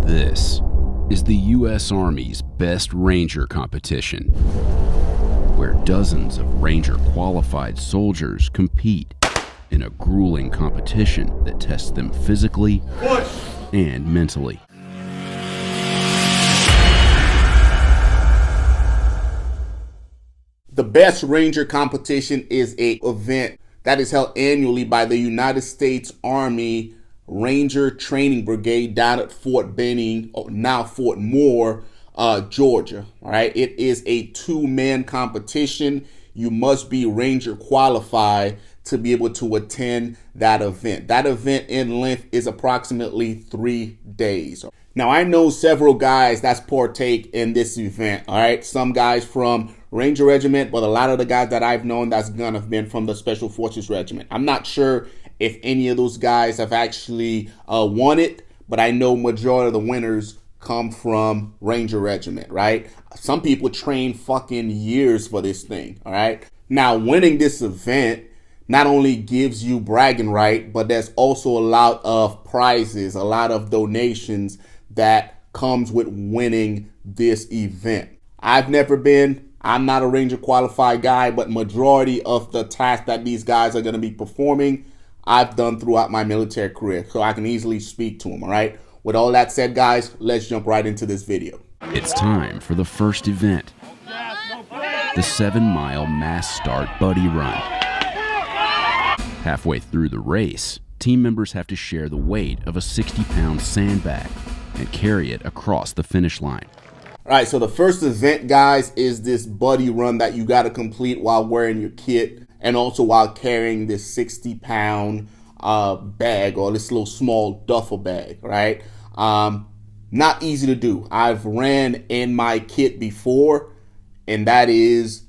This is the U.S. Army's Best Ranger competition, where dozens of Ranger-qualified soldiers compete in a grueling competition that tests them physically and mentally. The Best Ranger competition is an event that is held annually by the United States Army Ranger Training Brigade down at Fort Benning, now Fort Moore, Georgia. All right, it is a two-man competition. You must be Ranger qualified to be able to attend that event. That event in length is approximately 3 days. Now, I know several guys that's partake in this event. All right, some guys from Ranger Regiment, but a lot of the guys that I've known that's gonna have been from the Special Forces Regiment. I'm not sure if any of those guys have actually won it, but I know majority of the winners come from Ranger Regiment, right? Some people train fucking years for this thing, all right? Now, winning this event not only gives you bragging right, but there's also a lot of prizes, a lot of donations that comes with winning this event. I've never been. I'm not a Ranger qualified guy, but majority of the tasks that these guys are going to be performing, I've done throughout my military career, so I can easily speak to them, all right? With all that said, guys, let's jump right into this video. It's time for the first event, the 7-mile mass start buddy run. Halfway through the race, team members have to share the weight of a 60-pound sandbag and carry it across the finish line. All right, so the first event, guys, is this buddy run that you got to complete while wearing your kit and also while carrying this 60-pound bag, or this little small duffel bag, right? Not easy to do. I've ran in my kit before, and that is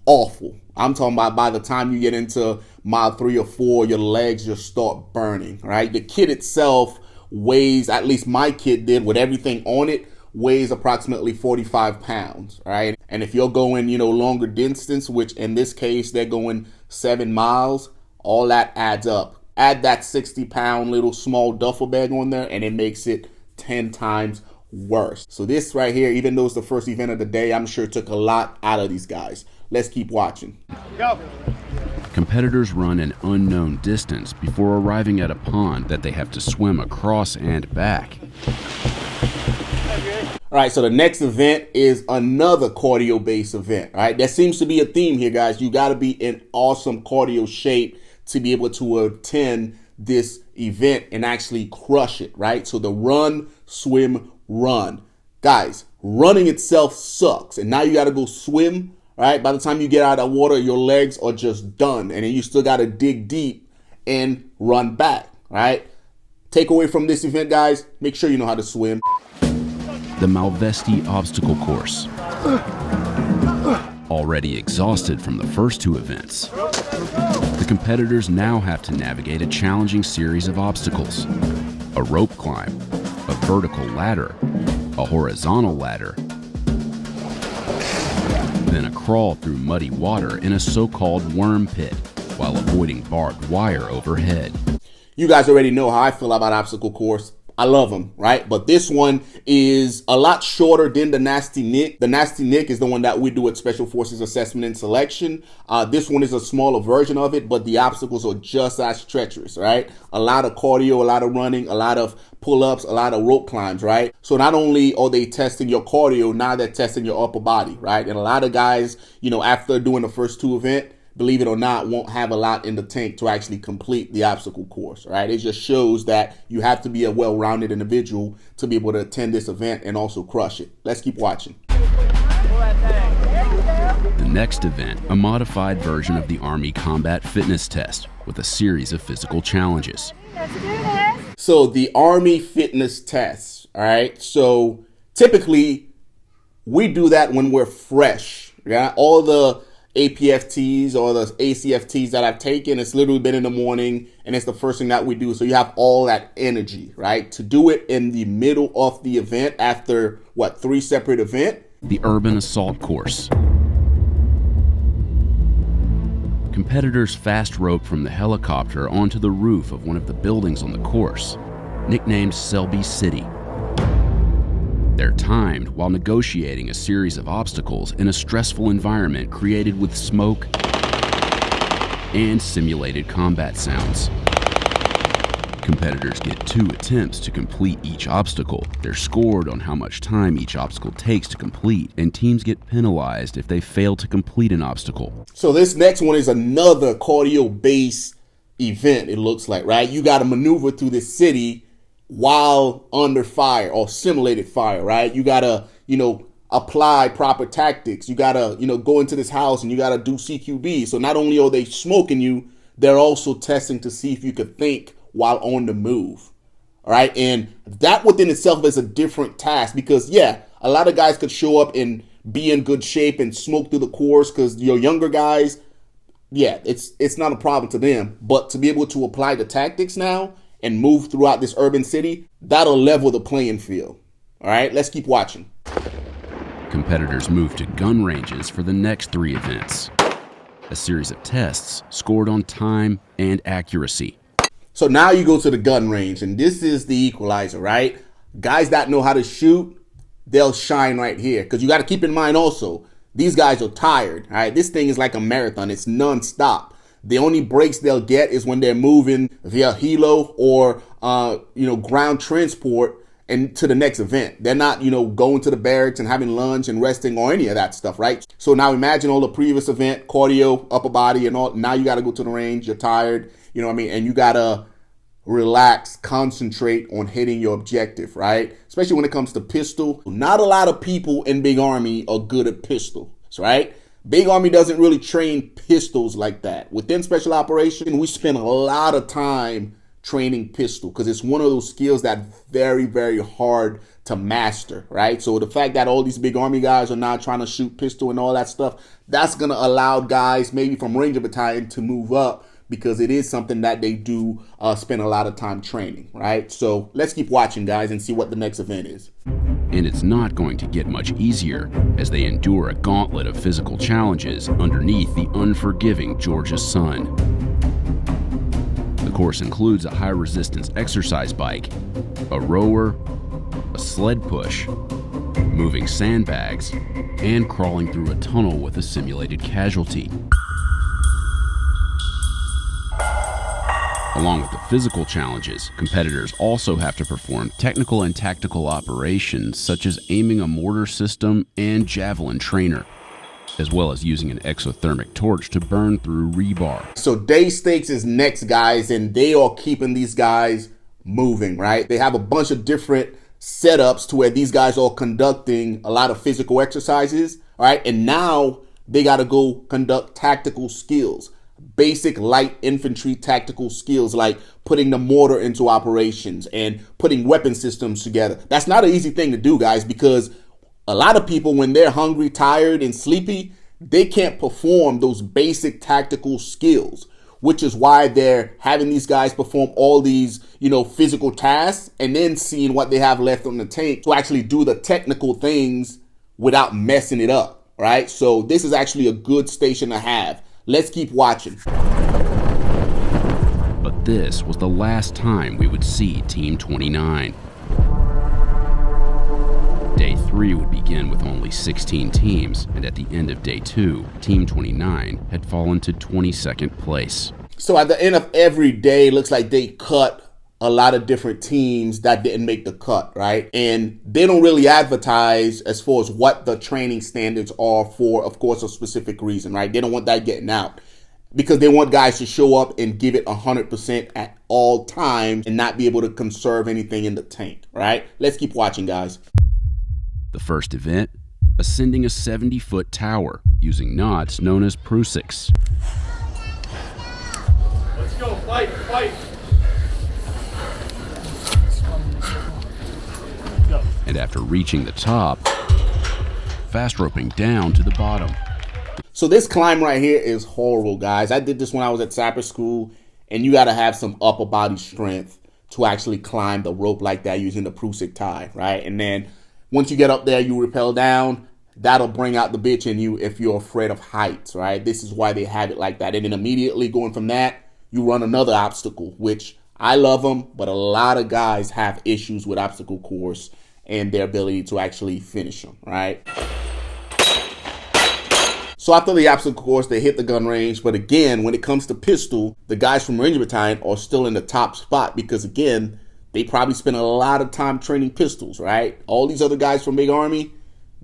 awful. I'm talking about by the time you get into mile 3 or 4, your legs just start burning, right? The kit itself weighs, at least my kit did, with everything on it, weighs approximately 45 pounds, right? And if you're going, longer distance, which in this case, they're going 7 miles, all that adds up. Add that 60-pound little small duffel bag on there, and it makes it 10 times worse. So this right here, even though it's the first event of the day, I'm sure it took a lot out of these guys. Let's keep watching. Go. Competitors run an unknown distance before arriving at a pond that they have to swim across and back. All right, so the next event is another cardio-based event, all right? There seems to be a theme here, guys. You got to be in awesome cardio shape to be able to attend this event and actually crush it, right? So the run, swim, run. Guys, running itself sucks, and now you got to go swim, right? By the time you get out of the water, your legs are just done, and then you still got to dig deep and run back, right? Takeaway from this event, guys, make sure you know how to swim. The Malvesti obstacle course. Already exhausted from the first 2 events, the competitors now have to navigate a challenging series of obstacles: a rope climb, a vertical ladder, a horizontal ladder, then a crawl through muddy water in a so-called worm pit while avoiding barbed wire overhead. You guys already know how I feel about obstacle course. I love them, right? But this one is a lot shorter than the Nasty Nick. The Nasty Nick is the one that we do at Special Forces Assessment and Selection. This one is a smaller version of it, but the obstacles are just as treacherous, right? A lot of cardio, a lot of running, a lot of pull-ups, a lot of rope climbs, right? So not only are they testing your cardio, now they're testing your upper body, right? And a lot of guys, after doing the first 2 events, believe it or not, won't have a lot in the tank to actually complete the obstacle course, right? It just shows that you have to be a well-rounded individual to be able to attend this event and also crush it. Let's keep watching. The next event, a modified version of the Army Combat Fitness Test with a series of physical challenges. So the Army Fitness Test, all right? So typically, we do that when we're fresh, yeah? All the APFTs or the ACFTs that I've taken, it's literally been in the morning, and it's the first thing that we do. So you have all that energy, right? To do it in the middle of the event after, 3 separate events? The Urban Assault Course. Competitors fast rope from the helicopter onto the roof of one of the buildings on the course, nicknamed Selby City. They're timed while negotiating a series of obstacles in a stressful environment created with smoke and simulated combat sounds. Competitors get 2 attempts to complete each obstacle. They're scored on how much time each obstacle takes to complete, and teams get penalized if they fail to complete an obstacle. So this next one is another cardio-based event, it looks like, right? You got to maneuver through this city while under fire or simulated fire, right? You got to, apply proper tactics. You got to, go into this house and you got to do CQB. So not only are they smoking you, they're also testing to see if you could think while on the move. All right. And that within itself is a different task because, yeah, a lot of guys could show up and be in good shape and smoke through the course because your younger guys, yeah, it's not a problem to them. But to be able to apply the tactics now and move throughout this urban city, that'll level the playing field. All right, let's keep watching. Competitors move to gun ranges for the next 3 events. A series of tests scored on time and accuracy. So now you go to the gun range, and this is the equalizer, right? Guys that know how to shoot, they'll shine right here. Because you got to keep in mind also, these guys are tired, all right? This thing is like a marathon. It's nonstop. The only breaks they'll get is when they're moving via helo or, ground transport and to the next event. They're not, going to the barracks and having lunch and resting or any of that stuff, right? So now imagine all the previous event, cardio, upper body and all. Now you got to go to the range. You're tired, and you got to relax, concentrate on hitting your objective, right? Especially when it comes to pistol. Not a lot of people in Big Army are good at pistols, right? Big Army doesn't really train pistols like that. Within Special Operation, we spend a lot of time training pistol because it's one of those skills that's very, very hard to master, right? So the fact that all these Big Army guys are now trying to shoot pistol and all that stuff, that's going to allow guys maybe from Ranger Battalion to move up because it is something that they do spend a lot of time training, right? So let's keep watching, guys, and see what the next event is. And it's not going to get much easier as they endure a gauntlet of physical challenges underneath the unforgiving Georgia sun. The course includes a high-resistance exercise bike, a rower, a sled push, moving sandbags, and crawling through a tunnel with a simulated casualty. Along with the physical challenges, competitors also have to perform technical and tactical operations such as aiming a mortar system and javelin trainer, as well as using an exothermic torch to burn through rebar. So Day Stakes is next, guys, and they are keeping these guys moving, right? They have a bunch of different setups to where these guys are conducting a lot of physical exercises, all right? And now they got to go conduct tactical skills. Basic light infantry tactical skills like putting the mortar into operations and putting weapon systems together. That's not an easy thing to do, guys, because a lot of people, when they're hungry, tired, and sleepy, they can't perform those basic tactical skills, which is why they're having these guys perform all these, physical tasks and then seeing what they have left on the tank to actually do the technical things without messing it up, right? So this is actually a good station to have. Let's keep watching. But this was the last time we would see Team 29. Day 3 would begin with only 16 teams, and at the end of Day 2, Team 29 had fallen to 22nd place. So at the end of every day, it looks like they cut a lot of different teams that didn't make the cut, right? And they don't really advertise as far as what the training standards are for, of course, a specific reason, right? They don't want that getting out because they want guys to show up and give it 100% at all times and not be able to conserve anything in the tank, right? Let's keep watching, guys. The first event, ascending a 70-foot tower using knots known as Prusiks. Let's go, fight, fight. And after reaching the top, fast roping down to the bottom. So this climb right here is horrible, guys. I did this when I was at sapper school, and you got to have some upper body strength to actually climb the rope like that using the Prusik tie, right? And then once you get up there, you rappel down. That'll bring out the bitch in you if you're afraid of heights, right? This is why they have it like that. And then immediately going from that, you run another obstacle, which I love them, but a lot of guys have issues with obstacle course. and their ability to actually finish them, right? So after the obstacle course, they hit the gun range. But again, when it comes to pistol, the guys from Ranger Battalion are still in the top spot because, again, they probably spend a lot of time training pistols, right? All these other guys from Big Army,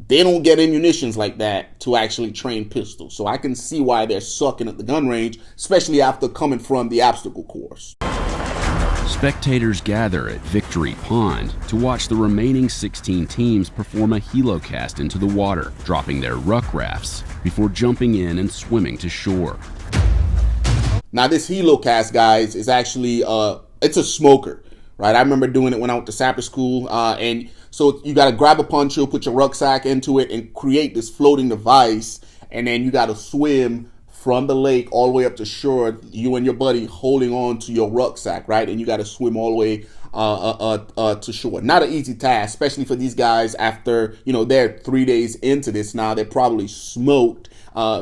they don't get ammunitions like that to actually train pistols. So I can see why they're sucking at the gun range, especially after coming from the obstacle course. Spectators gather at Victory Pond to watch the remaining 16 teams perform a helocast into the water, dropping their ruck rafts before jumping in and swimming to shore. Now this helocast, guys, is actually it's a smoker, right? I remember doing it when I went to sapper school, and so you got to grab a poncho, put your rucksack into it, and create this floating device, and then you got to swim from the lake all the way up to shore, you and your buddy holding on to your rucksack, right? And you got to swim all the way to shore. Not an easy task, especially for these guys after, they're 3 days into this now. They're probably smoked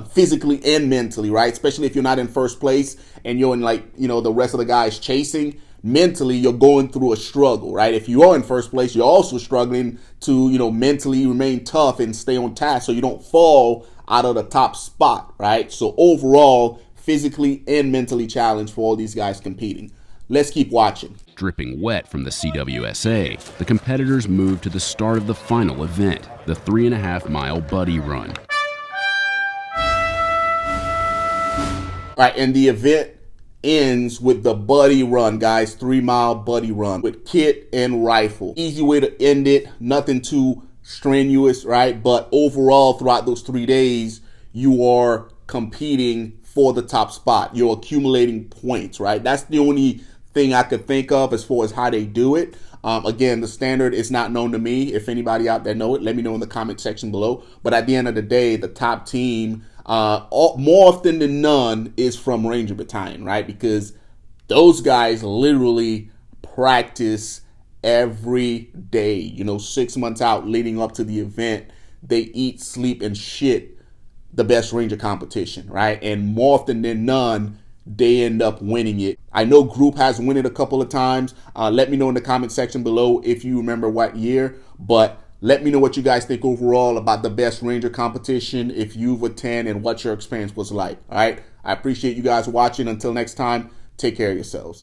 physically and mentally, right? Especially if you're not in first place and you're in the rest of the guys chasing. Mentally, you're going through a struggle, right? If you are in first place, you're also struggling to, mentally remain tough and stay on task so you don't fall out of the top spot, right? So overall, physically and mentally challenged for all these guys competing. Let's keep watching. Dripping wet from the CWSA, the competitors move to the start of the final event, the 3.5-mile buddy run. All right, and the event ends with the buddy run, guys. 3-mile buddy run with kit and rifle. Easy way to end it. Nothing too strenuous, right? But overall, throughout those 3 days, you are competing for the top spot. You're accumulating points, right? That's the only thing I could think of as far as how they do it. Again, the standard is not known to me. If anybody out there know it, let me know in the comment section below. But at the end of the day, the top team, more often than none, is from Ranger Battalion, right? Because those guys literally practice every day, 6 months out leading up to the event. They eat, sleep, and shit the best Ranger competition, right? And more often than none, they end up winning it. I know Group has won it a couple of times. Let me know in the comment section below if you remember what year, but let me know what you guys think overall about the best Ranger competition, if you've attended, and what your experience was like. All right. I appreciate you guys watching. Until next time, take care of yourselves.